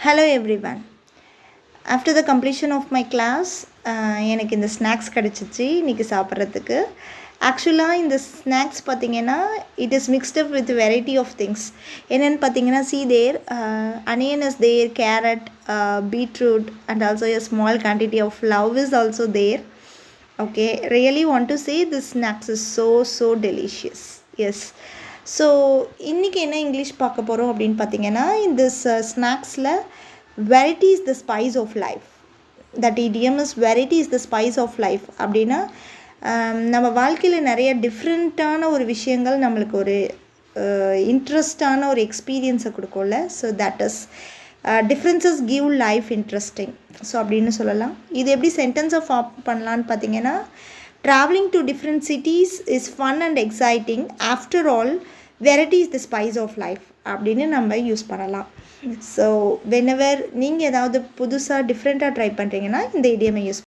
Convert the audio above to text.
Hello everyone. After the completion of my class, எனக்கு இந்த snacks கிடச்சிச்சு இன்றைக்கி சாப்பிட்றதுக்கு. ஆக்சுவலாக இந்த ஸ்நாக்ஸ் பார்த்திங்கன்னா it is mixed up with variety of things. என்னென்னு பார்த்தீங்கன்னா there onion is there, carrot, beetroot and also a small quantity of love is also there. Okay, really want to say this snacks is so delicious. Yes. So இன்றைக்கி என்ன English பார்க்க போகிறோம் அப்படின்னு பார்த்தீங்கன்னா இந்த ஸ்நாக்ஸில் variety is the spice of life. That idiom is variety is the spice of life. அப்படின்னா நம்ம வாழ்க்கையில் நிறைய டிஃப்ரெண்ட்டான ஒரு விஷயங்கள் நம்மளுக்கு ஒரு இன்ட்ரெஸ்டான ஒரு எக்ஸ்பீரியன்ஸை கொடுக்கும்ல. So that is differences give life interesting. So அப்படின்னு சொல்லலாம். இது எப்படி சென்டென்ஸை ஃபார்ம் பண்ணலான்னு பார்த்தீங்கன்னா, traveling to different cities is fun and exciting. After all, variety is the spice of life அப்படின்னு நம்ம யூஸ் பண்ணலாம். ஸோ whenever நீங்கள் ஏதாவது புதுசாக டிஃப்ரெண்ட்டாக ட்ரை பண்ணுறீங்கன்னா இந்த இடியமை யூஸ்